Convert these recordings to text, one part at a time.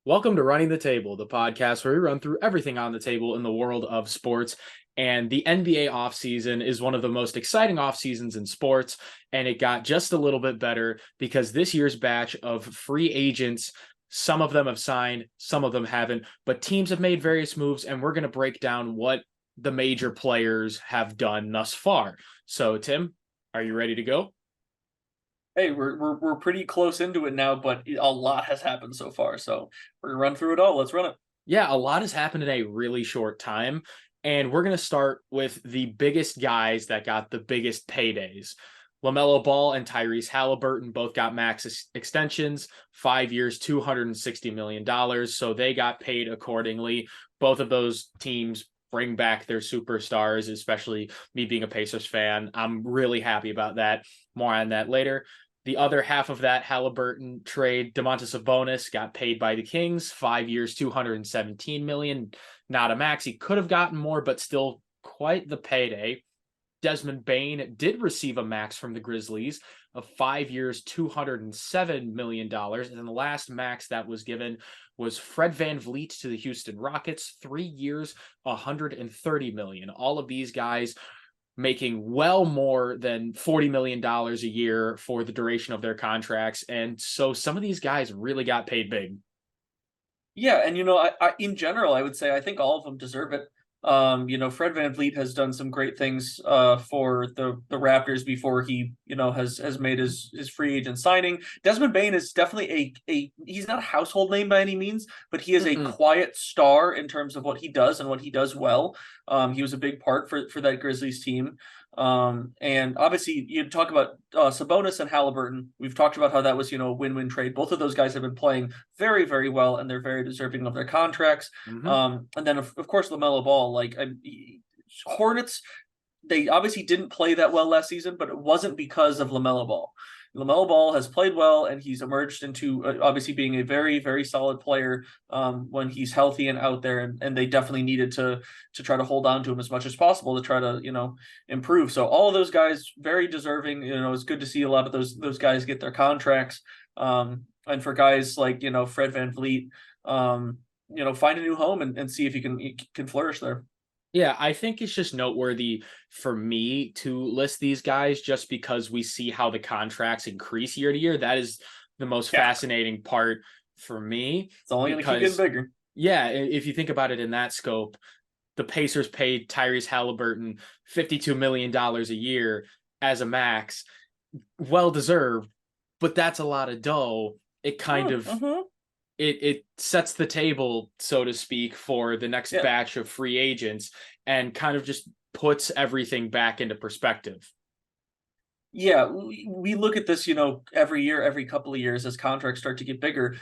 Welcome to Running the Table, the podcast where we run through everything on the table in the world of sports. And the NBA offseason is one of the most exciting off seasons in sports. And it got just a little bit better because this year's batch of free agents, some of them have signed, some of them haven't, but teams have made various moves. And we're going to break down what the major players have done thus far. So, Tim, are you ready to go? Hey, we're pretty close into it now, but a lot has happened so far. So we're gonna run through it all. Let's run it. Yeah, a lot has happened in a really short time. And we're going to start with the biggest guys that got the biggest paydays. LaMelo Ball and Tyrese Halliburton both got max extensions, 5 years, $260 million. So they got paid accordingly. Both of those teams bring back their superstars, especially me being a Pacers fan. I'm really happy about that. More on that later. The other half of that Halliburton trade, Domantas Sabonis got paid by the Kings, 5 years, $217 million. Not a max. He could have gotten more, but still quite the payday. Desmond Bane did receive a max from the Grizzlies of 5 years, $207 million. And then the last max that was given was Fred VanVleet to the Houston Rockets, 3 years, $130 million. All of these guys making well more than $40 million a year for the duration of their contracts. And so some of these guys really got paid big. Yeah, and I in general, I would say I think all of them deserve it. Fred VanVleet has done some great things for the Raptors before he, has made his free agent signing. Desmond Bane is definitely a he's not a household name by any means, but he is a Mm-mm. quiet star in terms of what he does and what he does well. He was a big part for that Grizzlies team. And obviously you talk about Sabonis and Halliburton. We've talked about how that was, a win-win trade. Both of those guys have been playing very, very well, and they're very deserving of their contracts. Mm-hmm. And then of course LaMelo Ball, Hornets, they obviously didn't play that well last season, but it wasn't because of LaMelo Ball. LaMelo Ball has played well, and he's emerged into obviously being a very, very solid player when he's healthy and out there. And they definitely needed to try to hold on to him as much as possible to try to improve. So all of those guys very deserving. It's good to see a lot of those guys get their contracts. And for guys like Fred VanVleet, find a new home and see if you can flourish there. Yeah, I think it's just noteworthy for me to list these guys just because we see how the contracts increase year to year. That is the most Yeah, fascinating part for me. it's only going to keep getting Because, bigger. yeah, if you think about it in that scope, the Pacers paid Tyrese Halliburton $52 million a year as a max. Well deserved, but that's a lot of dough. It kind of Mm-hmm. it sets the table, so to speak, for the next Yeah. batch of free agents and kind of just puts everything back into perspective. Yeah, we look at this, every year, every couple of years as contracts start to get bigger.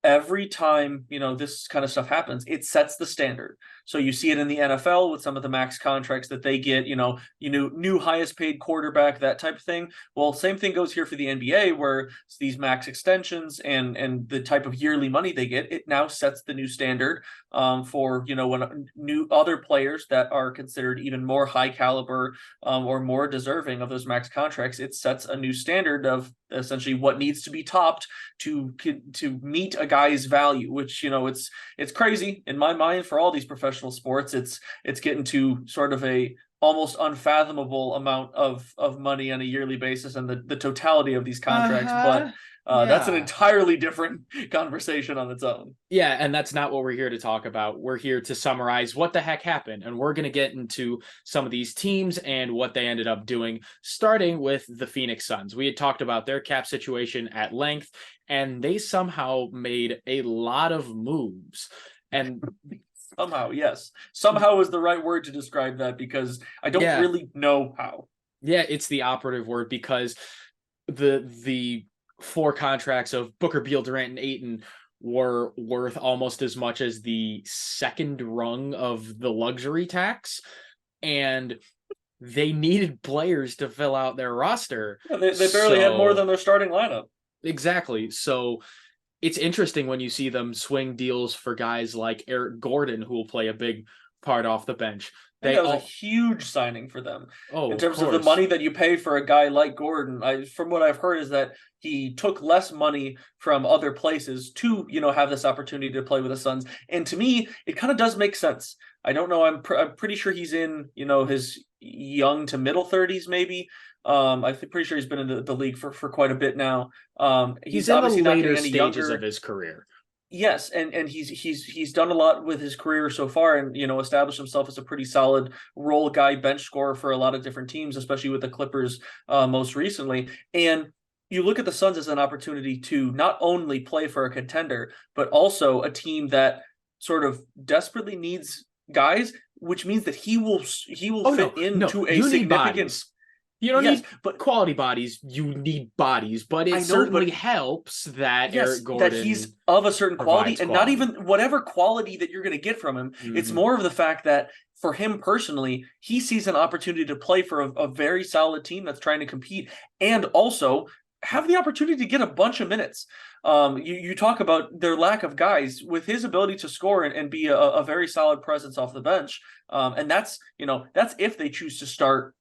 Every time this kind of stuff happens, it sets the standard. So you see it in the NFL with some of the max contracts that they get, new highest paid quarterback, that type of thing. Well, same thing goes here for the NBA, where these max extensions and the type of yearly money they get, it now sets the new standard for when new other players that are considered even more high caliber or more deserving of those max contracts. It sets a new standard of essentially what needs to be topped to meet a guy's value, which it's crazy in my mind for all these professional sports. It's getting to sort of a almost unfathomable amount of money on a yearly basis and the totality of these contracts. But that's an Yeah. entirely different conversation on its own. Yeah, and that's not what we're here to talk about. We're here to summarize what the heck happened, and we're going to get into some of these teams and what they ended up doing, starting with the Phoenix Suns. We had talked about their cap situation at length, and they somehow made a lot of moves. And Somehow, yes. Somehow is the right word to describe that, because I don't yeah, really know how. yeah, it's the operative word because the four contracts of Booker, Beal, Durant, and Ayton were worth almost as much as the second rung of the luxury tax, and they needed players to fill out their roster. Yeah, they barely had more So than their starting lineup. exactly. So it's interesting when you see them swing deals for guys like Eric Gordon, who will play a big part off the bench. I think They that was a all, huge signing for them oh, in of terms of the course. money that you pay for a guy like Gordon. From what I've heard, is that he took less money from other places to, have this opportunity to play with the Suns. And to me, it kind of does make sense. I don't know. I'm pretty sure he's in, his young to middle 30s, maybe. Pretty sure he's been in the league for quite a bit now. He's He's in the obviously not later getting any stages of younger. his career. Yes, and he's done a lot with his career so far, and established himself as a pretty solid role guy, bench scorer for a lot of different teams, especially with the Clippers most recently. And you look at the Suns as an opportunity to not only play for a contender, but also a team that sort of desperately needs guys, which means that he will Oh fit no, no, into a you need significant. bodies. You don't Yes, need but quality bodies. You need bodies, but it I know, certainly but helps that yes, Eric that he's Gordon of a certain quality, provides and not quality. even whatever quality that you're going to get from him. It's Hmm. more of the fact that for him personally, he sees an opportunity to play for a very solid team that's trying to compete, and also have the opportunity to get a bunch of minutes. You talk about their lack of guys with his ability to score and be a very solid presence off the bench. And that's if they choose to start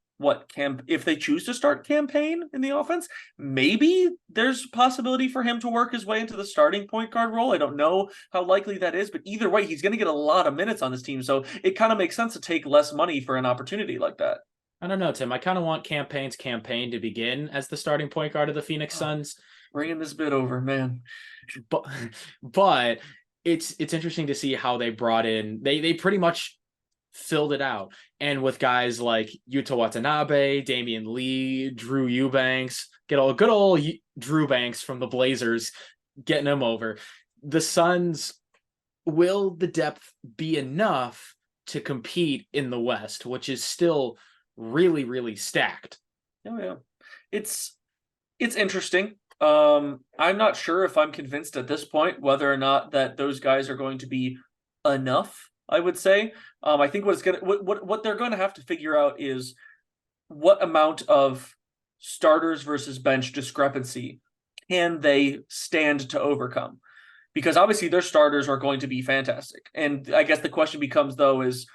if they choose to start campaign in the offense, maybe there's a possibility for him to work his way into the starting point guard role. I don't know how likely that is, but either way, he's going to get a lot of minutes on this team. So it kind of makes sense to take less money for an opportunity like that. I don't know, Tim. I kind of want Campaign's campaign to begin as the starting point guard of the Phoenix Oh, Suns, bringing this bit over, man. but but it's interesting to see how they brought in. They pretty much filled it out, and with guys like Yuta Watanabe, Damian Lee, Drew Eubanks, get all good old Drew Banks from the Blazers, getting him over. The Suns, will the depth be enough to compete in the West, which is still really, really stacked? Oh yeah, it's it's interesting. I'm not sure if I'm convinced at this point whether or not that those guys are going to be enough. I would say. I think what they're going to have to figure out is what amount of starters versus bench discrepancy can they stand to overcome? Because obviously their starters are going to be fantastic. And I guess the question becomes though is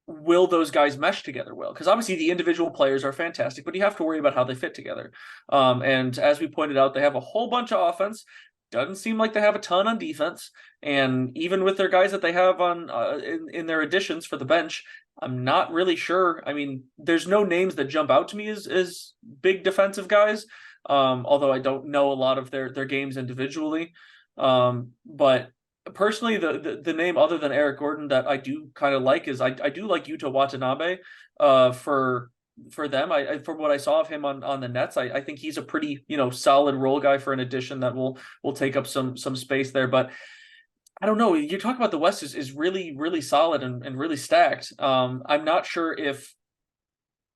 will those guys mesh together well? Because obviously the individual players are fantastic, but you have to worry about how they fit together. And as we pointed out, they have a whole bunch of offense. Doesn't seem like they have a ton on defense. And even with their guys that they have on in their additions for the bench, I'm not really sure. I mean, there's no names that jump out to me as big defensive guys. Although I don't know a lot of their games individually. But personally, the name other than Eric Gordon that I do kind of like is I do like Yuta Watanabe for them. From what I saw of him on the Nets, I think he's a pretty solid role guy for an addition that will take up some space there. But I don't know. You talk about the West is really really solid and really stacked. I'm not sure if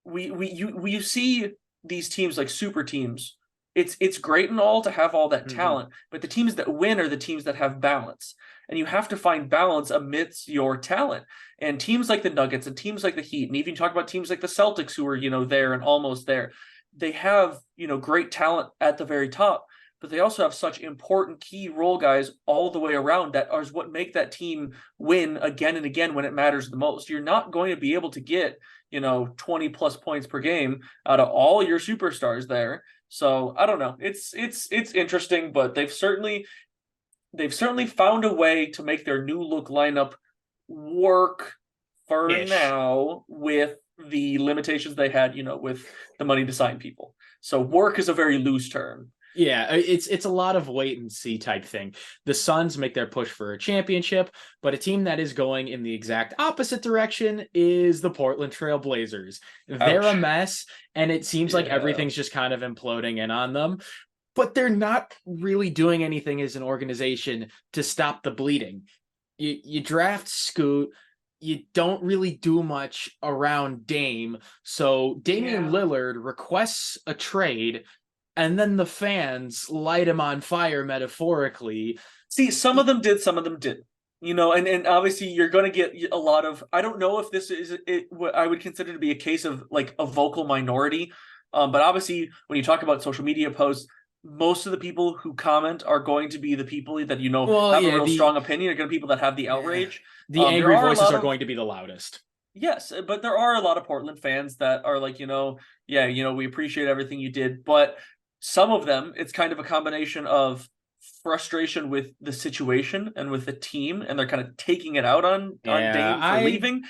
we see these teams like super teams. It's great and all to have all that Mm-hmm. talent, but the teams that win are the teams that have balance. And you have to find balance amidst your talent. And teams like the Nuggets and teams like the Heat, and even talk about teams like the Celtics who are, there and almost there. They have, great talent at the very top, but they also have such important key role guys all the way around that are what make that team win again and again when it matters the most. You're not going to be able to get, 20 plus points per game out of all your superstars there. So I don't know. It's interesting, but they've certainly found a way to make their new look lineup work for Ish. now with the limitations they had, with the money to sign people. So work is a very loose term. Yeah, it's a lot of wait and see type thing. The Suns make their push for a championship, but a team that is going in the exact opposite direction is the Portland Trail Blazers. They're a Ouch. mess, and it seems like Yeah. everything's just kind of imploding in on them. But they're not really doing anything as an organization to stop the bleeding. You draft Scoot, you don't really do much around Dame. So Damian Yeah. Lillard requests a trade, and then the fans light him on fire metaphorically. See, some of them did, some of them didn't. And obviously you're going to get a lot of. I don't know if this is what I would consider to be a case of like a vocal minority, but obviously when you talk about social media posts, most of the people who comment are going to be the people that Well, have a yeah, real strong opinion, are going to be people that have the yeah, outrage. the There angry are a voices lot are of going to be the loudest. Yes, but there are a lot of Portland fans that are like, yeah, we appreciate everything you did, but some of them, it's kind of a combination of frustration with the situation and with the team, and they're kind of taking it out on Yeah, Dame for leaving.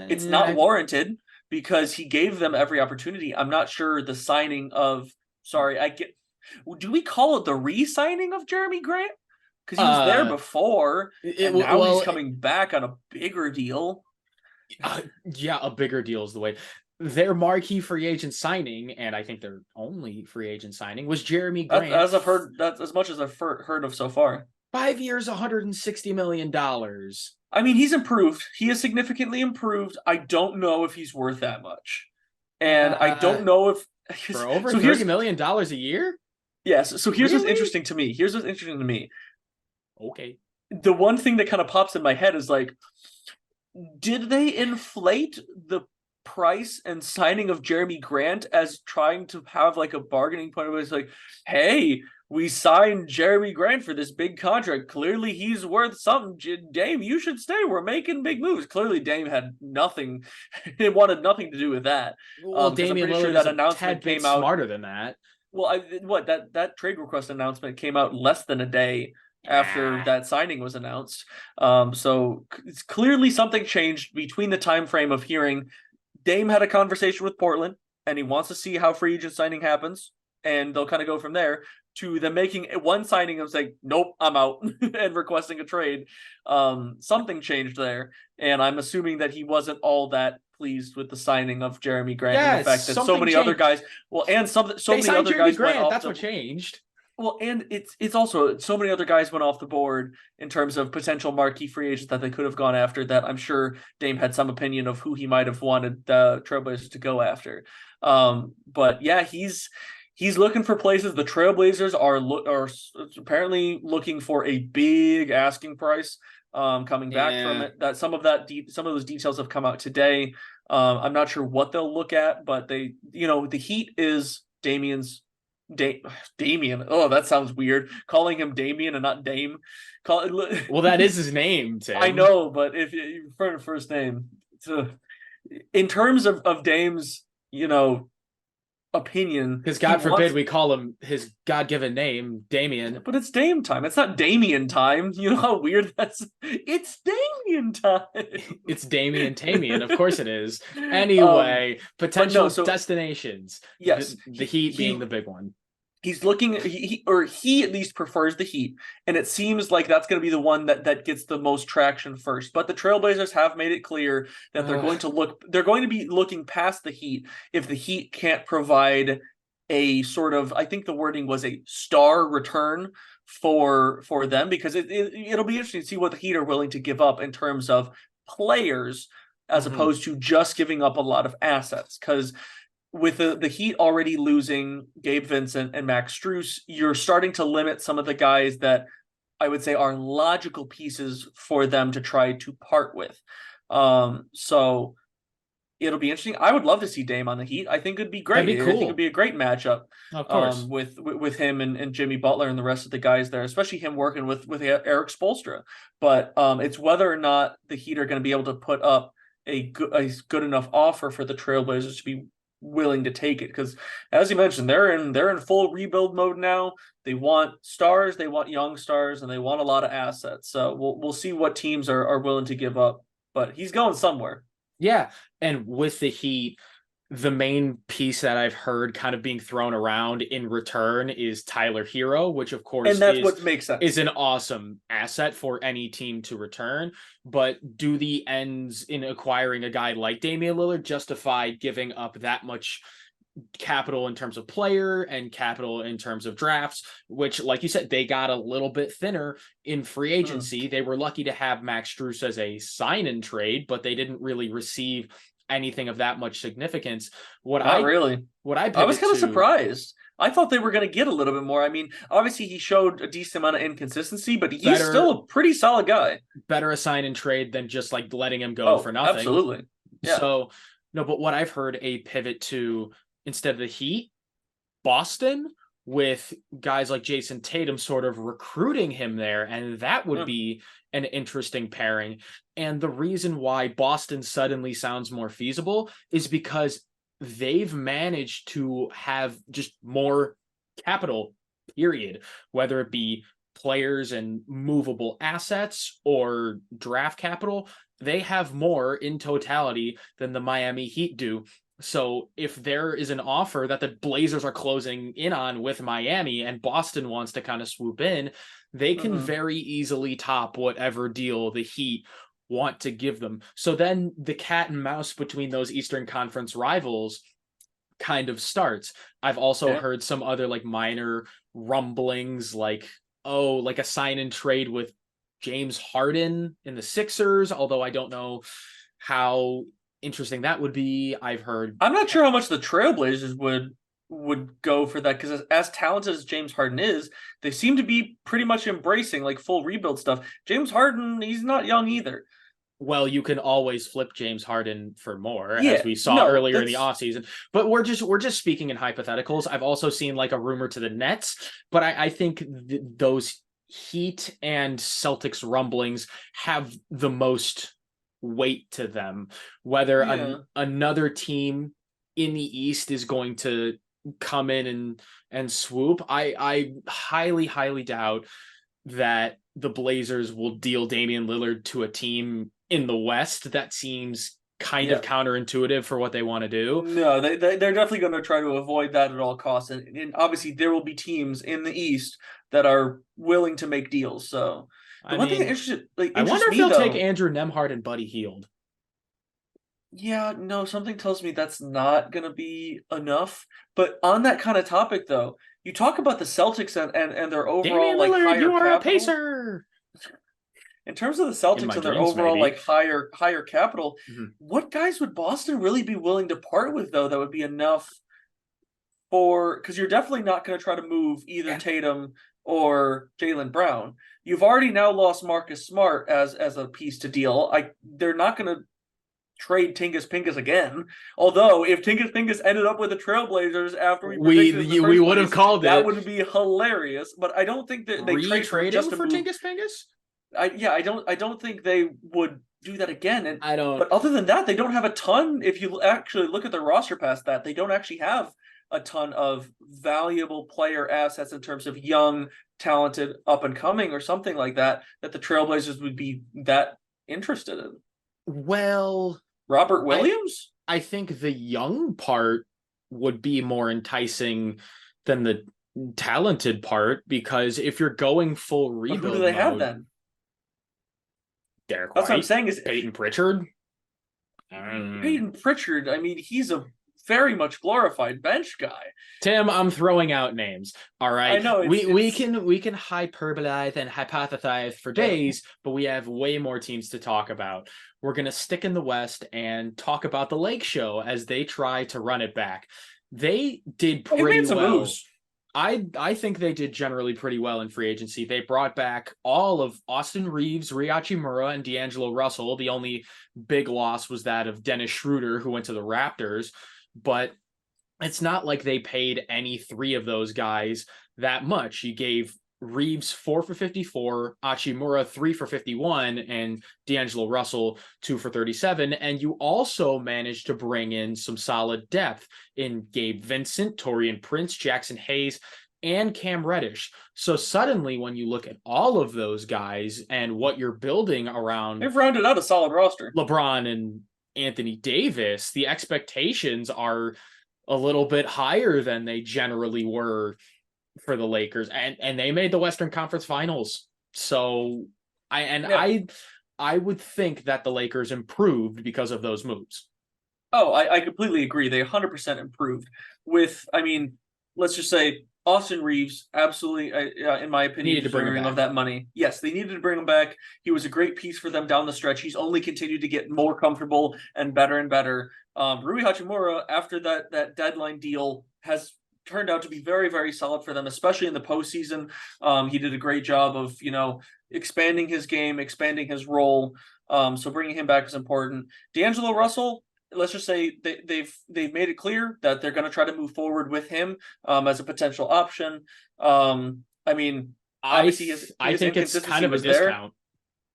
It's not I warranted because he gave them every opportunity. I'm not sure the signing of, sorry, I get, do we call it the re-signing of Jeremy Grant? Because he was there uh, before, it and now he's well, coming back on a bigger deal. yeah, a bigger deal is the way. Their marquee free agent signing, and I think their only free agent signing, was Jeremy Grant. As I've heard, that's as much as I've heard of so far. 5 years, $160 million. I mean, he's improved. He has significantly improved. I don't know if he's worth that much, and I Uh, don't know if. for over So $30 million a year? yes. So here's what's Really? interesting to me. Here's what's interesting to me. Okay. The one thing that kind of pops in my head is like, did they inflate the price and signing of Jeremy Grant as trying to have like a bargaining point where it's like, hey, we signed Jeremy Grant for this big contract. Clearly he's worth something. Dame, you should stay. We're making big moves. Clearly Dame had nothing. It wanted nothing to do with that. Well, Because I'm Damian pretty sure Lillard is that a tad announcement bit came out. smarter than that. Well, that trade request announcement came out less than a day after Yeah. that signing was announced. So it's clearly something changed between the time frame of hearing Dame had a conversation with Portland and he wants to see how free agent signing happens, and they'll kind of go from there to them making one signing and saying, nope, I'm out and requesting a trade. Something changed there. And I'm assuming that he wasn't all that pleased with the signing of Jeremy Grant and the Yes, fact that so something many other changed. guys, well, and so They many signed other Jeremy guys went Grant. off That's the what changed. well, and it's also so many other guys went off the board in terms of potential marquee free agents that they could have gone after. That I'm sure Dame had some opinion of who he might have wanted the Trailblazers to go after. But yeah, he's looking for places. The Trailblazers are apparently looking for a big asking price. Coming back from Yeah. it, that some of those details have come out today. I'm not sure what they'll look at, but the Heat is Damian's Damian. Oh, that sounds weird. Calling him Damian and not Dame. Well, that is his name, I Tim. know, but if you refer to first name, so in terms of Dame's, opinion, Because he God forbid wants, we call him his God-given name, Damian. but it's Dame time. It's not Damian time. You know how weird that's. It's Damian time. It's Damian Tamian. Of course it is. um, Anyway, but no. potential So destinations. yes, The Heat being the big one. he's looking he at least prefers the Heat, and it seems like that's going to be the one that gets the most traction first. But the Trailblazers have made it clear that they're going to be looking past the Heat if the Heat can't provide a sort of, I think the wording was a star return for them, because it'll be interesting to see what the Heat are willing to give up in terms of players as Mhm. opposed to just giving up a lot of assets. Because with the Heat already losing Gabe Vincent and Max Strus, you're starting to limit some of the guys that I would say are logical pieces for them to try to part with. So it'll be interesting. I would love to see Dame on the Heat. I think it'd be That'd great. be I think it'd cool. be a great matchup Of course. with him and Jimmy Butler and the rest of the guys there, especially him working with Eric Spoelstra. But it's whether or not the Heat are going to be able to put up a good enough offer for the Trailblazers to be willing to take it, because as you mentioned, they're in full rebuild mode now. They want stars, they want young stars, and they want a lot of assets. So we'll see what teams are willing to give up, but he's going somewhere. Yeah. And with the Heat, the main piece that I've heard kind of being thrown around in return is Tyler Hero, which of course And that's what makes is sense. an awesome asset for any team to return. But do the ends in acquiring a guy like Damian Lillard justify giving up that much capital in terms of player and capital in terms of drafts, which, like you said, they got a little bit thinner in free Mm. agency. They were lucky to have Max Strus as a sign and trade, but they didn't really receive anything of that much significance. What Not I really. what I I was pivot kind of to surprised. I thought they were going to get a little bit more. I mean, obviously he showed a decent amount of inconsistency, but he's still better a pretty solid guy. better a sign and trade than just like letting him go for Oh, nothing. absolutely. Yeah. So no, but what I've heard a pivot to instead of the Heat, Boston with guys like Jason Tatum sort of recruiting him there, and that would Yeah. be an interesting pairing. And the reason why Boston suddenly sounds more feasible is because they've managed to have just more capital, period, whether it be players and movable assets or draft capital. They have more in totality than the Miami Heat do. So if there is an offer that the Blazers are closing in on with Miami and Boston wants to kind of swoop in, they can Mhm. very easily top whatever deal the Heat want to give them. So then the cat and mouse between those Eastern Conference rivals kind of starts. I've also Yeah. heard some other like minor rumblings like, oh, like a sign and trade with James Harden in the Sixers, although I don't know how interesting that would be. I've heard I'm not sure how much the Trailblazers would go for that because as talented as James Harden is, they seem to be pretty much embracing like full rebuild stuff. James Harden, he's not young either. well, you can always flip James Harden for more, as Yeah, we saw no, earlier in the that's offseason. But we're just speaking in hypotheticals. I've also seen like a rumor to the Nets, but I think those Heat and Celtics rumblings have the most weight to them. Whether yeah. another team in the East is going to come in and swoop, I highly doubt that the Blazers will deal Damian Lillard to a team in the West. That seems kind of Yeah. counterintuitive for what they want to do. No, they're definitely going to try to avoid that at all costs, and obviously there will be teams in the East that are willing to make deals. So the I one thing that mean, I wonder interests if me they'll take though, Andrew Nemhard and Buddy Hield. yeah, no, something tells me that's not going to be enough. But on that kind of topic though, you talk about the Celtics and their overall Damian like Lillard, higher you are a capital. Pacer. In terms of the In Celtics my and their dreams, overall maybe. like higher capital, Mhm. what guys would Boston really be willing to part with though that would be enough for because you're definitely not going to try to move either And Tatum or Jaylen Brown. You've already now lost Marcus Smart as a piece to deal. They're not going to trade Tingus Pingus again. Although if Tingus Pingus ended up with the Trailblazers after we predicted in the we first would have place, called that it would be hilarious. But I don't think that they trade for him just retrading to for move. Tingus Pingus. I don't think they would do that again. And I don't. but other than that, they don't have a ton. If you actually look at their roster past that, they don't actually have a ton of valuable player assets in terms of young, talented, up and coming or something like that that the Trailblazers would be that interested in. Well, Robert I Williams? I think the young part would be more enticing than the talented part because if you're going full But who do rebuild they have mode, then? Derek That's what I'm White, saying is Peyton Pritchard. Um, Peyton Pritchard. I mean, he's a very much glorified bench guy. Tim, I'm throwing out names. All I right. know We can hyperbolize and hypothesize for yeah. days, but we have way more teams to talk about. We're gonna stick in the West and talk about the Lake Show as they try to run it back. They did They pretty made some well. moves. I think they did generally pretty well in free agency. They brought back all of Austin Reeves, Rui Mura, and D'Angelo Russell. The only big loss was that of Dennis Schroeder, who went to the Raptors. But it's not like they paid any three of those guys that much. You gave Reeves 4 for 54, Achimura 3 for 51, and D'Angelo Russell 2 for 37. And you also managed to bring in some solid depth in Gabe Vincent, Torian Prince, Jackson Hayes, and Cam Reddish. So suddenly, when you look at all of those guys and what you're building around They've rounded out a solid roster. LeBron and Anthony Davis, the expectations are a little bit higher than they generally were for the Lakers, and they made the Western Conference Finals. So I and Yeah. I would think that the Lakers improved because of those moves. Oh, I completely agree. They 100% improved with, I mean, let's just say Austin Reeves, absolutely, in my opinion, Needed to bring him deserving of back. that money. Yes, they needed to bring him back. He was a great piece for them down the stretch. He's only continued to get more comfortable and better and better. Rui Hachimura, after that deadline deal, has turned out to be very, very solid for them, especially in the postseason. He did a great job of, expanding his game, expanding his role. So bringing him back is important. D'Angelo Russell, let's just say they've made it clear that they're going to try to move forward with him as a potential option. I mean, obviously I his think it's kind inconsistency of a was there. discount.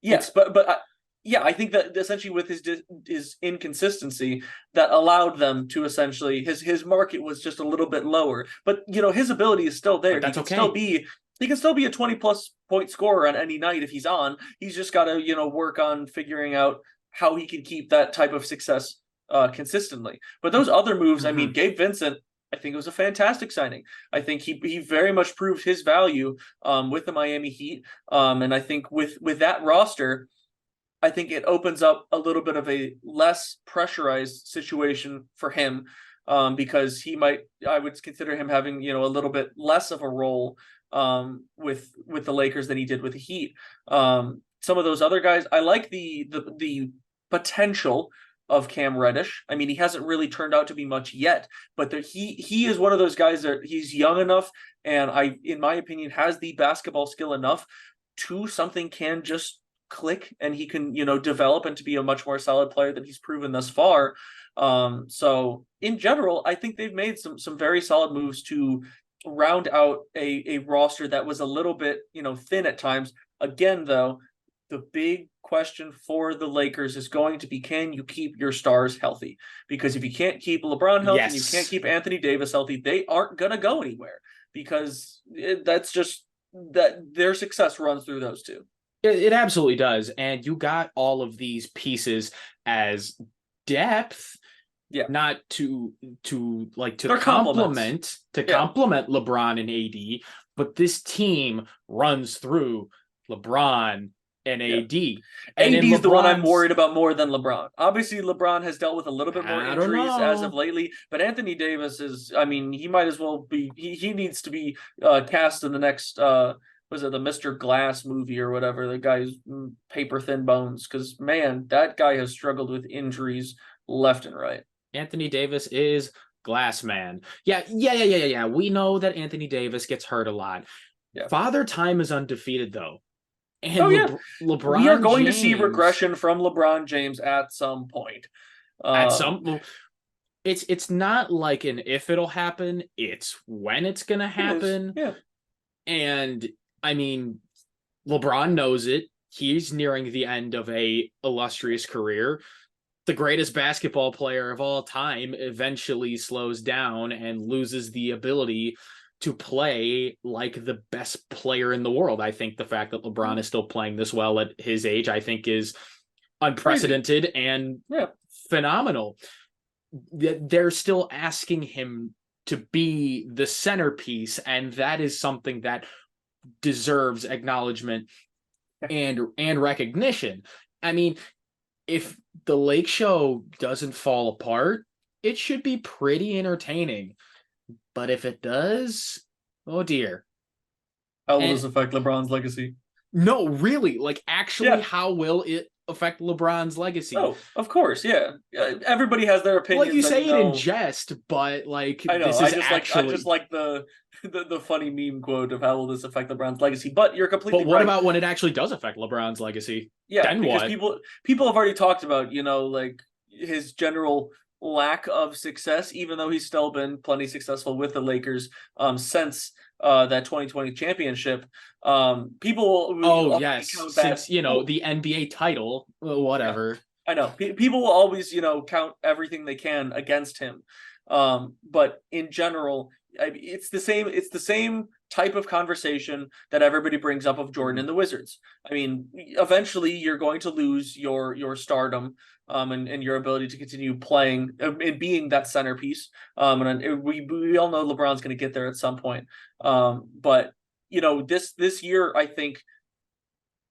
Yes, It's but yeah, I think that essentially with his inconsistency that allowed them to essentially his market was just a little bit lower. But his ability is still there. but that's okay. He can still be a 20+ point scorer on any night if he's on. He's just got to work on figuring out how he can keep that type of success consistently. But those other moves, I mean, Gabe Vincent, I think it was a fantastic signing. I think he very much proved his value with the Miami Heat. And I think with that roster, I think it opens up a little bit of a less pressurized situation for him because I would consider him having, a little bit less of a role with the Lakers than he did with the Heat. Some of those other guys, I like the potential of Cam Reddish. I mean, he hasn't really turned out to be much yet, but he is one of those guys that he's young enough and in my opinion, has the basketball skill enough to something can just click and he can develop into be a much more solid player than he's proven thus far. So in general, I think they've made some very solid moves to round out a roster that was a little bit thin at times. Again, though, the big question for the Lakers is going to be, can you keep your stars healthy? Because if you can't keep LeBron healthy and you can't keep Anthony Davis healthy, they aren't going to go anywhere because that's just that their success runs through those two. It absolutely does. And you got all of these pieces as depth, not to complement LeBron and AD, but this team runs through LeBron and AD. And AD's the one I'm worried about more than LeBron. Obviously, LeBron has dealt with a little bit more injuries as of lately, but Anthony Davis is, I mean, he might as well be, he needs to be cast in the next was it the Mr. Glass movie or whatever, the guy's paper thin bones, because man, that guy has struggled with injuries left and right. Anthony Davis is Glass Man. Yeah. We know that Anthony Davis gets hurt a lot. Father Time is undefeated though. And LeBron we are going James, to see regression from LeBron James at some point. It's not like an if it'll happen, it's when it's gonna happen. And I mean, LeBron knows it. He's nearing the end of a illustrious career. The greatest basketball player of all time eventually slows down and loses the ability to play like the best player in the world. I think the fact that LeBron is still playing this well at his age, I think is unprecedented and phenomenal. They're still asking him to be the centerpiece, and that is something that deserves acknowledgement and recognition. I mean, if the Lake Show doesn't fall apart, it should be pretty entertaining. But if it does, oh dear. How will this affect LeBron's legacy? No, really. Like, actually, how will it affect LeBron's legacy? Oh, of course, yeah. Everybody has their opinions. Well, you say it in jest, but like, I know. This is I just like the funny meme quote of how will this affect LeBron's legacy. But you're completely But what right. about when it actually does affect LeBron's legacy? Yeah, then because what? people have already talked about, like his general lack of success, even though he's still been plenty successful with the Lakers since that 2020 championship. People will since the NBA title, whatever. I know people will always count everything they can against him, but in general, it's the same type of conversation that everybody brings up of Jordan and the Wizards. I mean, eventually you're going to lose your stardom and your ability to continue playing and being that centerpiece. And we all know LeBron's going to get there at some point. But this year I think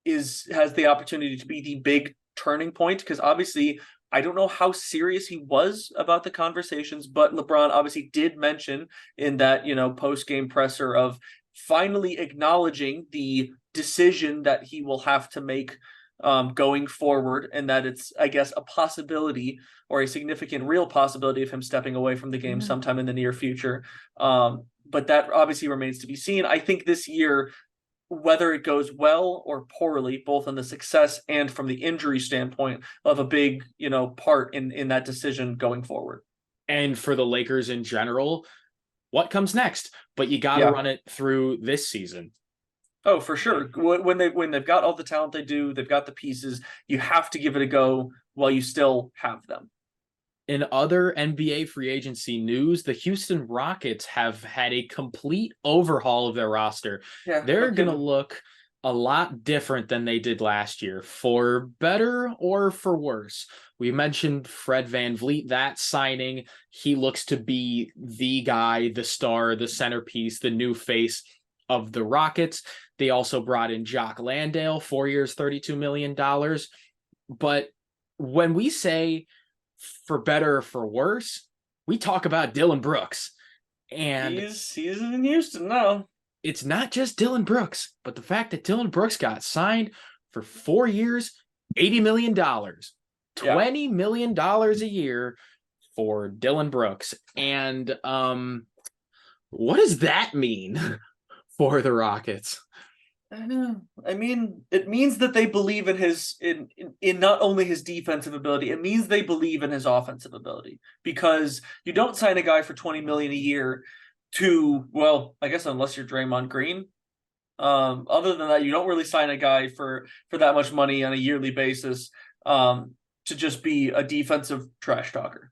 has the opportunity to be the big turning point, because obviously I don't know how serious he was about the conversations, but LeBron obviously did mention in that, post-game presser of finally acknowledging the decision that he will have to make going forward, and that it's, I guess, a possibility or a significant real possibility of him stepping away from the game sometime in the near future. But that obviously remains to be seen. I think this year whether it goes well or poorly, both on the success and from the injury standpoint, of a big, part in that decision going forward. And for the Lakers in general, what comes next? But you got to Yeah. run it through this season. Oh, for sure. When they've got all the talent they do, they've got the pieces. You have to give it a go while you still have them. In other NBA free agency news, the Houston Rockets have had a complete overhaul of their roster. Yeah, no They're going to kidding. look a lot different than they did last year, for better or for worse. We mentioned Fred VanVleet, that signing. He looks to be the guy, the star, the centerpiece, the new face of the Rockets. They also brought in Jock Landale, 4 years, $32 million. But when we say for better or for worse, we talk about Dillon Brooks. And He's in Houston now. it's not just Dillon Brooks, but the fact that Dillon Brooks got signed for 4 years, $80 million, $20 million a year for Dillon Brooks. And what does that mean for the Rockets? I mean, it means that they believe in his in not only his defensive ability, it means they believe in his offensive ability. Because you don't sign a guy for $20 million a year to, well, I guess unless you're Draymond Green. Other than that, you don't really sign a guy for that much money on a yearly basis to just be a defensive trash talker.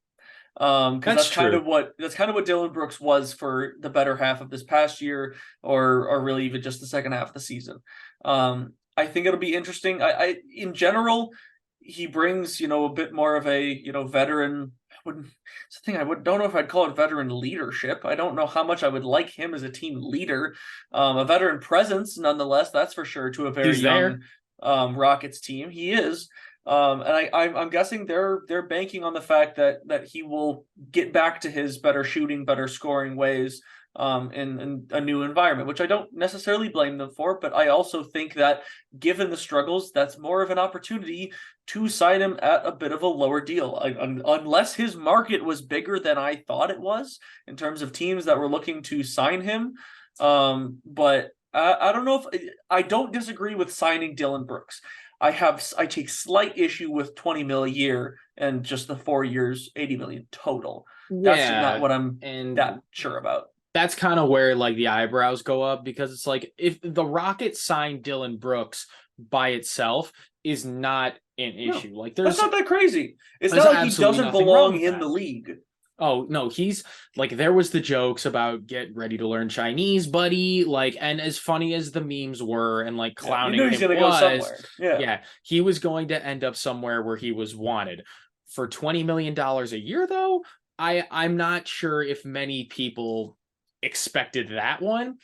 Because That's true. That's kind of what Dillon Brooks was for the better half of this past year, or really even just the second half of the season. I think it'll be interesting. I in general, he brings a bit more of a veteran. It's the thing don't know if I'd call it veteran leadership. I don't know how much I would like him as a team leader. A veteran presence, nonetheless, that's for sure, to a very He's young there. Rockets team. He is. And I'm guessing they're banking on the fact that he will get back to his better shooting, better scoring ways in a new environment, which I don't necessarily blame them for. But I also think that given the struggles, that's more of an opportunity to sign him at a bit of a lower deal, unless his market was bigger than I thought it was in terms of teams that were looking to sign him. But I don't know if I don't disagree with signing Dillon Brooks. I take slight issue with 20 mil a year and just the 4 years, 80 million total. That's just not Yeah. what I'm And that sure about. that's kind of where like the eyebrows go up, because it's like if the Rockets sign Dillon Brooks by itself is not an No, issue. Like that's not that crazy. It's there's not like he absolutely doesn't nothing wrong belong with in that. the league. Oh no, he's like, there was the jokes about get ready to learn Chinese, buddy. Like, and as funny as the memes were and like Yeah, you clowning knew he's him gonna go was, somewhere. Yeah. yeah, he was going to end up somewhere where he was wanted. For $20 million a year, though, I'm not sure if many people expected that one.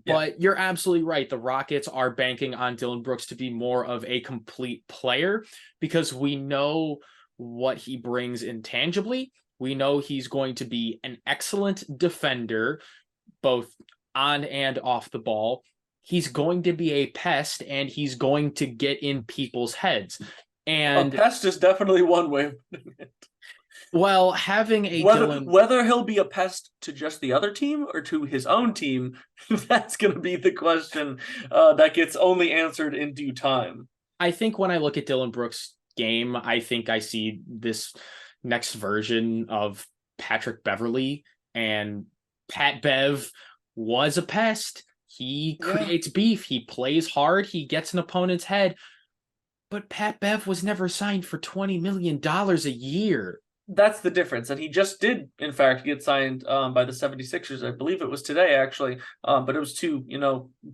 Yeah. But you're absolutely right. The Rockets are banking on Dillon Brooks to be more of a complete player, because we know what he brings intangibly. We know he's going to be an excellent defender, both on and off the ball. He's going to be a pest, and he's going to get in people's heads. A And pest is definitely one way of putting it. well, having a Whether Dillon, whether he'll be a pest to just the other team or to his own team, that's going to be the question that gets only answered in due time. I think when I look at Dillon Brooks' game, I think I see this next version of Patrick Beverly, and Pat Bev was a pest. He Yeah. creates beef. He plays hard. He gets an opponent's head. But Pat Bev was never signed for $20 million a year. That's the difference. And he just did, in fact, get signed by the 76ers. I believe it was today, actually. But it was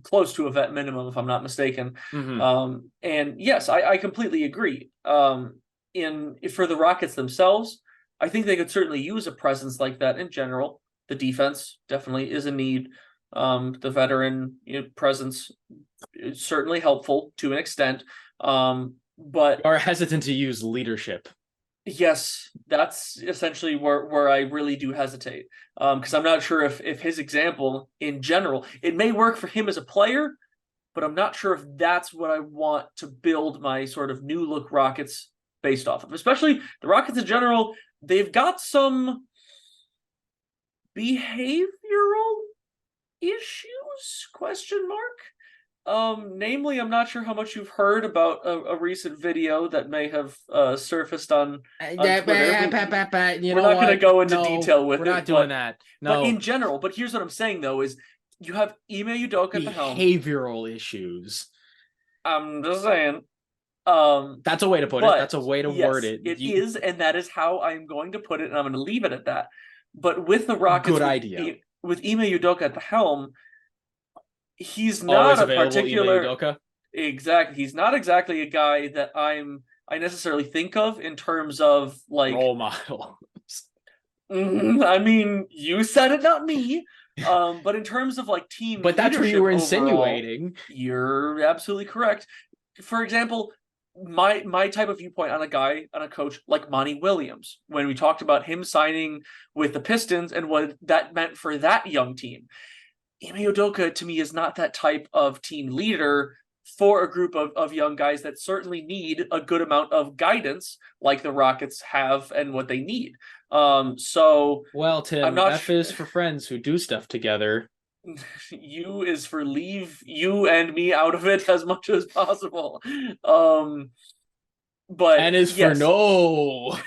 close to a vet minimum, if I'm not mistaken. Mm-hmm. And yes, I completely agree. For the Rockets themselves, I think they could certainly use a presence like that in general. The defense definitely is a need. The veteran presence is certainly helpful to an extent. But Are hesitant to use leadership. yes, that's essentially where I really do hesitate. Because I'm not sure if his example in general, it may work for him as a player, but I'm not sure if that's what I want to build my sort of new look Rockets based off of. Especially the Rockets in general, they've got some behavioral issues, question mark. Namely, I'm not sure how much you've heard about a recent video that may have surfaced on Twitter. You We're know not going to what? go into No, detail with we're not it, doing but that. in No, general, but here's what I'm saying though is you have Ime Udoka at the helm. behavioral issues. I'm just saying. Um, That's a way to put it. but That's a way to word yes, it. it is, and that is how I'm going to put it, and I'm going to leave it at that. But with the Rockets, Good idea. with Ime Udoka at the helm, he's not Always a available, Ime particular Udoka. He's not exactly a guy that I necessarily think of in terms of like Role model. I mean, you said it, not me. But in terms of like team But that's what you leadership were overall, insinuating. you're absolutely correct. For example, my type of viewpoint on a coach like Monty Williams, when we talked about him signing with the Pistons and what that meant for that young team. Ime Udoka to me is not that type of team leader for a group of young guys that certainly need a good amount of guidance like the Rockets have and what they need. So Well, I'm Tim, not F is for friends who do stuff together. U is for leave you and me out of it as much as possible. But N is for yes, no.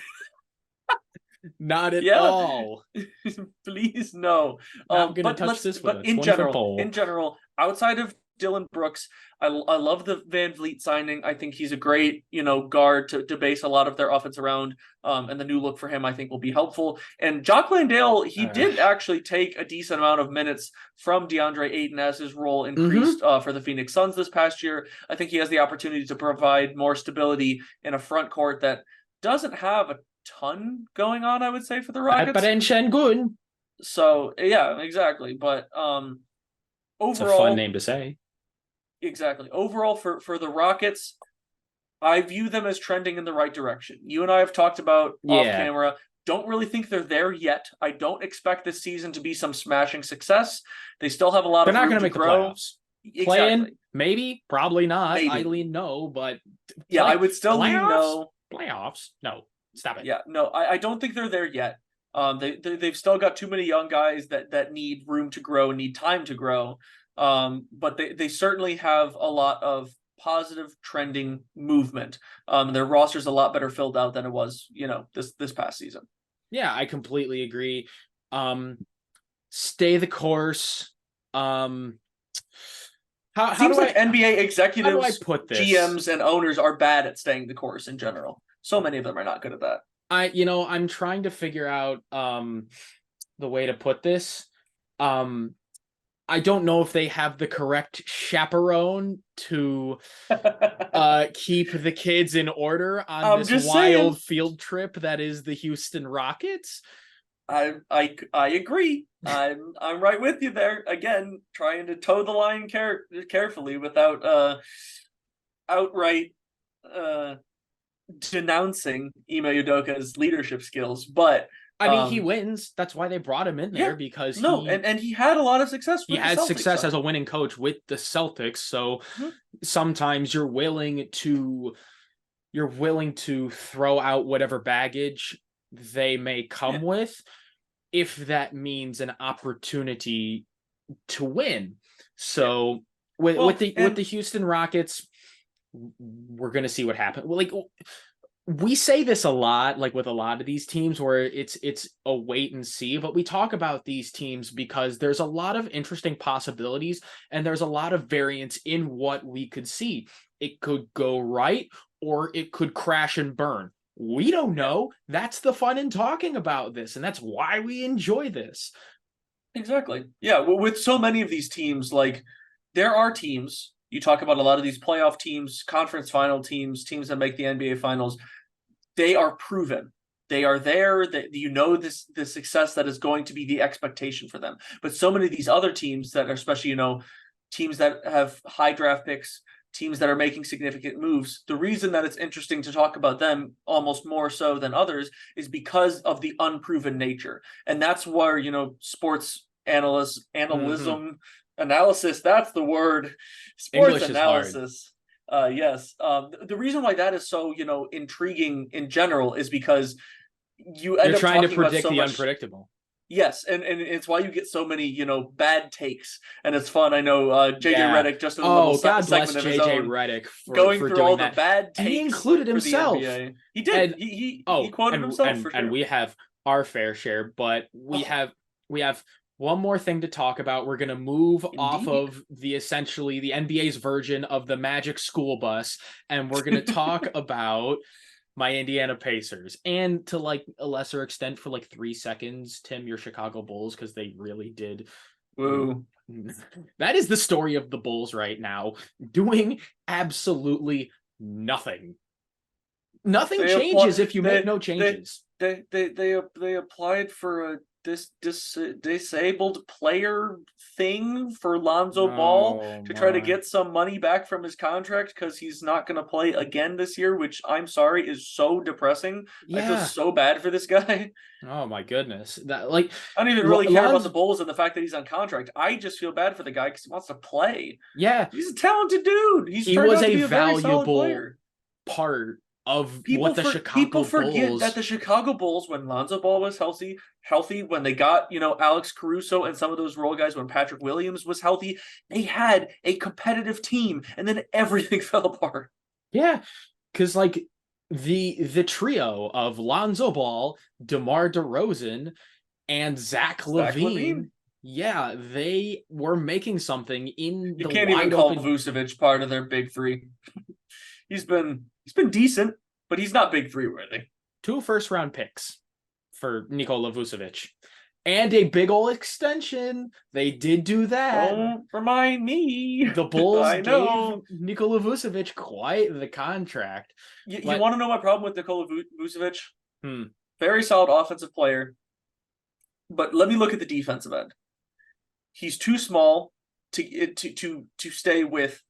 Not at yeah, all. please no. Not gonna But touch this with but a 20-foot pole. in general, outside of Dylan Brooks, I love the Van Vliet signing. I think he's a great, guard to base a lot of their offense around. And the new look for him, I think, will be helpful. And Jock Landale, he did actually take a decent amount of minutes from DeAndre Ayton as his role increased for the Phoenix Suns this past year. I think he has the opportunity to provide more stability in a front court that doesn't have a ton going on, I would say, for the Rockets. So yeah, exactly. But it's a fun overall, name to say. exactly. Overall, for the Rockets, I view them as trending in the right direction. You and I have talked about off camera. Don't really think they're there yet. I don't expect this season to be some smashing success. They still have a lot They're of not room going to to make grow. the playoffs. Exactly. Playing, maybe, probably not. Maybe. I lean no, but yeah, I would still lean no. Playoffs? No. Stop it. Yeah, no, I don't think they're there yet. They've still got too many young guys that need room to grow, need time to grow. But they certainly have a lot of positive trending movement. Their roster's a lot better filled out than it was, this past season. Yeah, I completely agree. Stay the course. How Seems like NBA executives, how do I put this? GMs and owners are bad at staying the course in general. So many of them are not good at that. I'm trying to figure out the way to put this. I don't know if they have the correct chaperone to keep the kids in order on this wild field trip that is the Houston Rockets. I agree. I'm right with you there. Again, trying to toe the line carefully without outright denouncing Ime Udoka's leadership skills, but I mean, he wins. That's why they brought him in there because he had a lot of success. He had success as a winning coach with the Celtics. So sometimes you're willing to throw out whatever baggage they may come with, if that means an opportunity to win. So with the Houston Rockets, we're gonna see what happens. Like, we say this a lot, like with a lot of these teams where it's a wait and see, but we talk about these teams because there's a lot of interesting possibilities and there's a lot of variance in what we could see. It could go right or it could crash and burn. We don't know. That's the fun in talking about this, and that's why we enjoy this. Exactly. Yeah, with so many of these teams, like there are teams, you talk about a lot of these playoff teams, conference final teams that make the NBA finals. They are proven. They are there. That the success that is going to be the expectation for them. But so many of these other teams that are, especially teams that have high draft picks, teams that are making significant moves. The reason that it's interesting to talk about them almost more so than others is because of the unproven nature, and that's where sports analysis. That's the word. Sports English analysis. Yes. The reason why that is so, intriguing in general is because you're trying to predict the unpredictable. Yes, and it's why you get so many, bad takes, and it's fun. I know JJ Yeah. Redick just in a little Oh, God bless segment of his JJ own, Redick going for through all doing the that. bad And he takes included for the himself. NBA. He did. And He quoted himself for and sure. we have our fair share, but we have one more thing to talk about. We're gonna move off Indeed. of essentially the NBA's version of the Magic School Bus, and we're gonna talk about my Indiana Pacers, and to like a lesser extent for like 3 seconds, Tim, your Chicago Bulls, because they really did. Woo. That is the story of the Bulls right now, doing absolutely nothing. Nothing They changes apply if you make no they changes. they applied for a disabled player thing for Lonzo Ball Oh to try to my. get some money back from his contract because he's not going to play again this year, which I'm sorry is so depressing. I feel Yeah. so bad for this guy. Oh my goodness. That like I don't even really care about the Lonzo. Bulls and the fact that he's on contract. I just feel bad for the guy because he wants to play. Yeah, He's a talented dude. He's he turned was out to a be a very solid valuable player. part of what People the people Chicago forget that Bulls. the Chicago Bulls, when Lonzo Ball was healthy, when they got Alex Caruso and some of those role guys, when Patrick Williams was healthy, they had a competitive team, and then everything fell apart. Yeah, because like the trio of Lonzo Ball, DeMar DeRozan, and Zach Zach LaVine, LaVine, yeah, they were making something in you the can't even wide call open. Vucevic part of their big three. He's been decent, but he's not big three worthy. 2 first-round picks for Nikola Vucevic and a big ol' extension. They did do that. Don't remind me. The Bulls I gave know. Nikola Vucevic quite the contract. You But want to know my problem with Nikola Vucevic? hmm, Very solid offensive player, but let me look at the defensive end. He's too small to stay with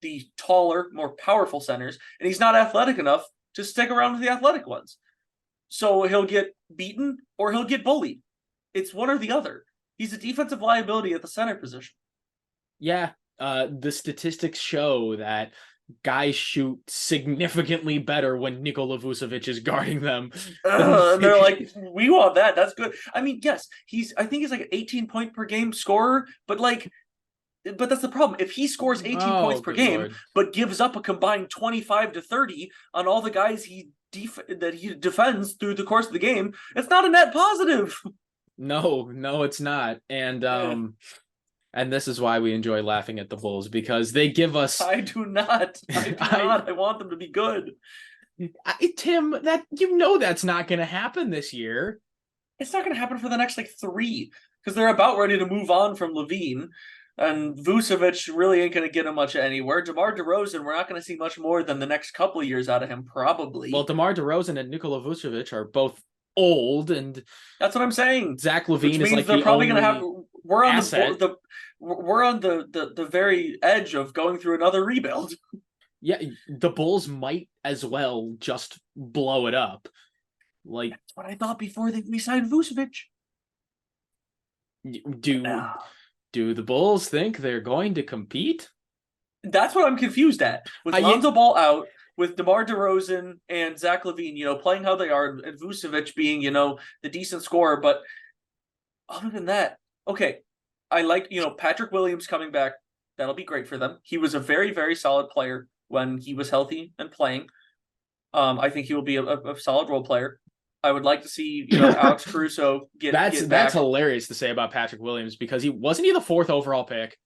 the taller, more powerful centers, and he's not athletic enough to stick around with the athletic ones. So he'll get beaten or he'll get bullied. It's one or the other. He's a defensive liability at the center position. yeah, the statistics show that guys shoot significantly better when Nikola Vucevic is guarding them than And they're like, we want that. That's good. I mean, yes, I think he's like an 18-point per game scorer, but that's the problem. If he scores 18 points per good game, Lord. but gives up a combined 25 to 30 on all the guys that he defends through the course of the game, it's not a net positive. No, it's not. And this is why we enjoy laughing at the Bulls, because they give us I do not. I want them to be good. Tim, that that's not going to happen this year. It's not going to happen for the next like 3 because they're about ready to move on from LaVine. And Vucevic really ain't going to get him much anywhere. DeMar DeRozan, we're not going to see much more than the next couple of years out of him, probably. Well, DeMar DeRozan and Nikola Vucevic are both old, and that's what I'm saying. Zach LaVine is like they're probably going to have. We're on the very edge of going through another rebuild. Yeah, the Bulls might as well just blow it up. Like, that's what I thought before we signed Vucevic. Do the Bulls think they're going to compete? That's what I'm confused at. With Lonzo Ball out, with DeMar DeRozan and Zach LaVine, playing how they are, and Vucevic being, the decent scorer. But other than that, okay, I like, Patrick Williams coming back. That'll be great for them. He was a very, very solid player when he was healthy and playing. I think he will be a solid role player. I would like to see, Alex Caruso get back. That's hilarious to say about Patrick Williams, because he wasn't the 4th overall pick.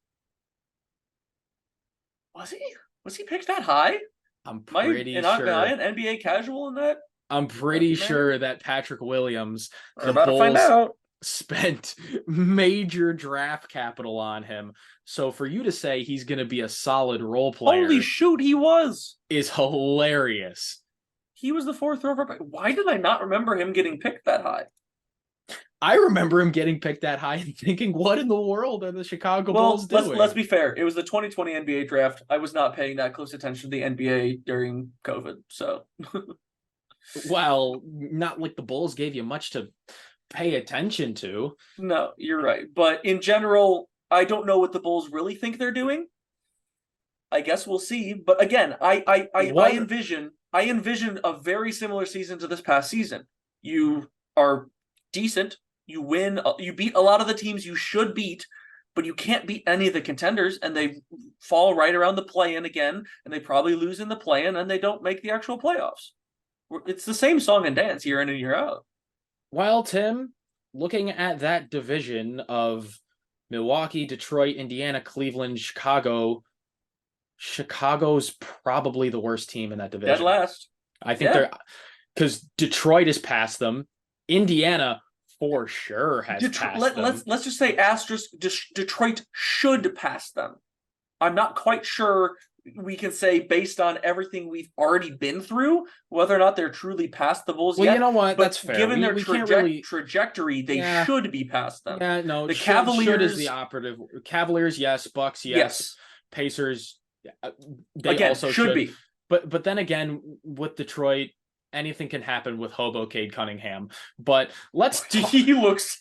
Was he? Was he picked that high? I'm pretty sure. Am I an NBA casual in that? I'm pretty sure that Patrick Williams, the Bulls, to find out, spent major draft capital on him. So for you to say he's going to be a solid role player, holy shoot, he was, is hilarious. He was the 4th overall. Why did I not remember him getting picked that high? I remember him getting picked that high and thinking, what in the world are the Chicago Bulls doing? Let's be fair. It was the 2020 NBA draft. I was not paying that close attention to the NBA during COVID. So, well, not like the Bulls gave you much to pay attention to. No, you're right. But in general, I don't know what the Bulls really think they're doing. I guess we'll see. But again, I envision a very similar season to this past season. You are decent. You win, you beat a lot of the teams you should beat, but you can't beat any of the contenders, and they fall right around the play-in again, and they probably lose in the play-in, and they don't make the actual playoffs. It's the same song and dance year in and year out. Well, Tim, looking at that division of Milwaukee, Detroit, Indiana, Cleveland, Chicago's probably the worst team in that division. Dead last. I think they're, because Detroit has passed them. Indiana for sure has passed them. Let's just say asterisk, Detroit should pass them. I'm not quite sure we can say, based on everything we've already been through, whether or not they're truly past the Bulls yet. Well, you know what? That's fair. Given their trajectory, they should be past them. Yeah, no. The Cavaliers should is the operative. Cavaliers, yes. Bucks, yes. Pacers, they again, also should be. But then again, with Detroit, anything can happen with Hobo Cade Cunningham. But let's he looks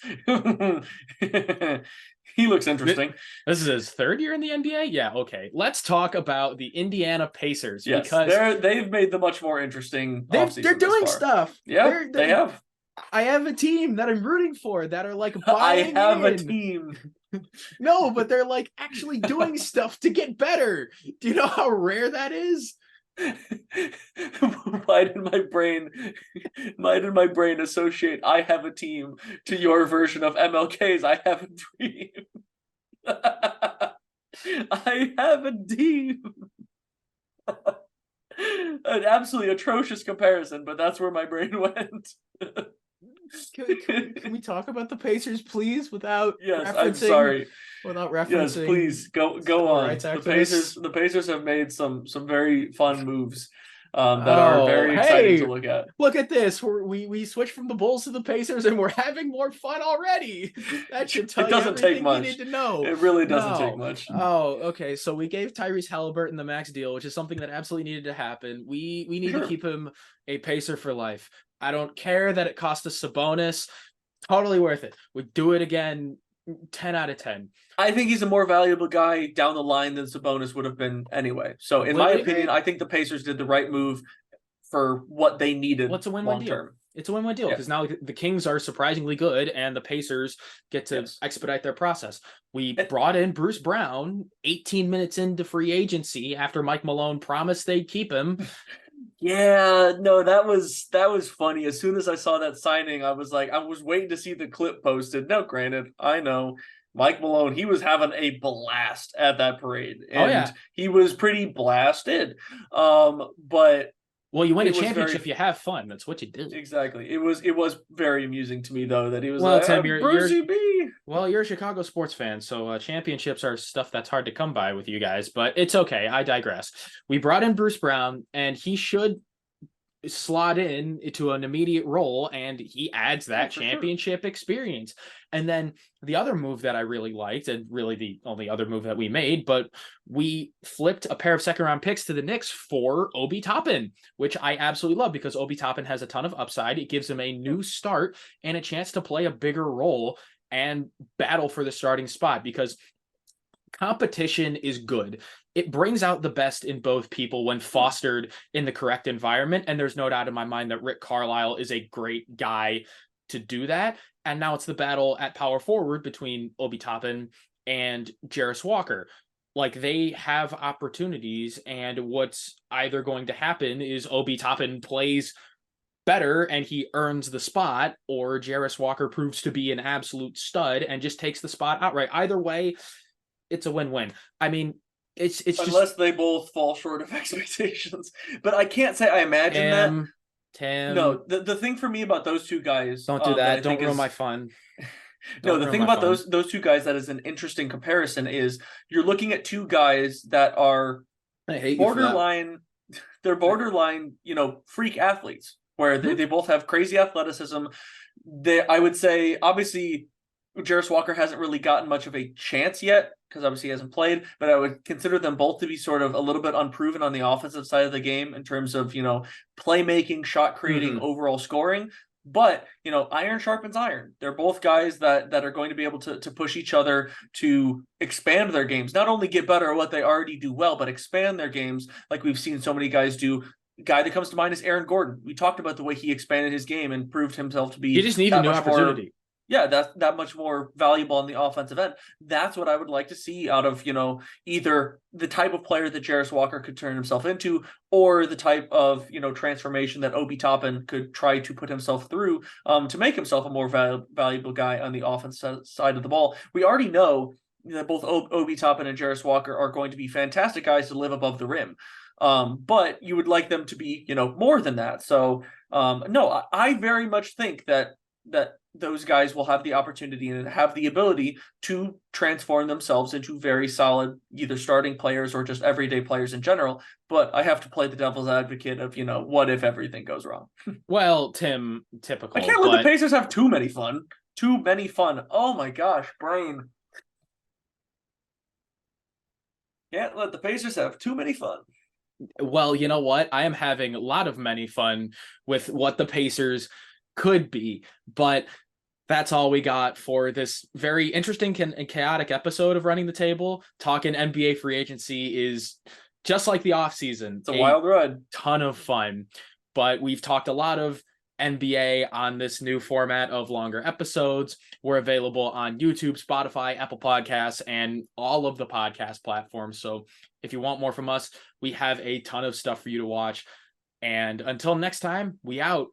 he looks interesting. This is his third year in the NBA? Yeah, okay. Let's talk about the Indiana Pacers. Yes, because they've made the much more interesting offseason. They're doing stuff. Yeah, they have. I have a team that I'm rooting for that are like buying I have a team. No, but they're like actually doing stuff to get better. Do you know how rare that is? Why did my brain associate I have a team to your version of MLK's I have a dream? I have a team. An absolutely atrocious comparison, but that's where my brain went. Can we talk about the Pacers, please, without referencing? I'm sorry. Without referencing. Yes, please go on. The Pacers have made some very fun moves that are very exciting to look at. Look at this. We switched from the Bulls to the Pacers, and we're having more fun already. That should tell you everything you need to know. It really doesn't take much. Oh, okay. So we gave Tyrese Halliburton the max deal, which is something that absolutely needed to happen. We need to keep him a Pacer for life. I don't care that it cost us Sabonis. Totally worth it. We do it again. 10 out of 10. I think he's a more valuable guy down the line than Sabonis would have been anyway. So in my opinion, I think the Pacers did the right move for what they needed. What's a win-win deal? It's a win-win deal because now the Kings are surprisingly good and the Pacers get to expedite their process. We brought in Bruce Brown 18 minutes into free agency after Mike Malone promised they'd keep him. Yeah, no, that was funny. As soon as I saw that signing, I was waiting to see the clip posted. Now, granted, I know Mike Malone, he was having a blast at that parade. And he was pretty blasted. But well, you win a championship, you have fun. That's what you do. Exactly. It was very amusing to me though that he was Tim, Brucey B. Well, you're a Chicago sports fan, so championships are stuff that's hard to come by with you guys, but it's okay. I digress. We brought in Bruce Brown, and he should slot in into an immediate role, and he adds that championship experience. And then the other move that I really liked, and really the only other move that we made, but we flipped a pair of second-round picks to the Knicks for Obi Toppin, which I absolutely love because Obi Toppin has a ton of upside. It gives him a new start and a chance to play a bigger role and battle for the starting spot because competition is good. It brings out the best in both people when fostered in the correct environment. And there's no doubt in my mind that Rick Carlisle is a great guy to do that. And now it's the battle at power forward between Obi Toppin and Jarris Walker. Like they have opportunities, and what's either going to happen is Obi Toppin plays better and he earns the spot, or Jarris Walker proves to be an absolute stud and just takes the spot outright. Either way, it's a win-win. I mean, it's unless they both fall short of expectations. But I can't say I imagine Tim. No, the thing for me about those two guys, don't do that. Don't ruin my fun. No, the thing about those two guys that is an interesting comparison is you're looking at two guys that are borderline. They're borderline, freak athletes where they both have crazy athleticism. I would say, obviously, Jarris Walker hasn't really gotten much of a chance yet because obviously he hasn't played, but I would consider them both to be sort of a little bit unproven on the offensive side of the game in terms of, playmaking, shot creating, overall scoring. But, iron sharpens iron. They're both guys that are going to be able to push each other to expand their games, not only get better at what they already do well, but expand their games like we've seen so many guys do. Guy that comes to mind is Aaron Gordon. We talked about the way he expanded his game and proved himself to be. He just needed a new opportunity. Yeah, that's that much more valuable on the offensive end. That's what I would like to see out of, either the type of player that Jarris Walker could turn himself into, or the type of, transformation that Obi Toppin could try to put himself through to make himself a more valuable guy on the offensive side of the ball. We already know that both Obi Toppin and Jarris Walker are going to be fantastic guys to live above the rim. But you would like them to be, more than that. So no, I very much think that those guys will have the opportunity and have the ability to transform themselves into very solid, either starting players or just everyday players in general. But I have to play the devil's advocate of, what if everything goes wrong? Well, Tim, I typical, can't let the but Pacers have too many fun. Too many fun. Oh my gosh, brain. Can't let the Pacers have too many fun. well, you know what? I am having a lot of many fun with what the Pacers could be, but that's all we got for this very interesting and chaotic episode of Running the Table. Talking NBA free agency is just like the offseason, It's a wild ride. ton of fun. But we've talked a lot of NBA on this new format of longer episodes. We're available on YouTube, Spotify, Apple Podcasts, and all of the podcast platforms. So if you want more from us, we have a ton of stuff for you to watch. And until next time, we out.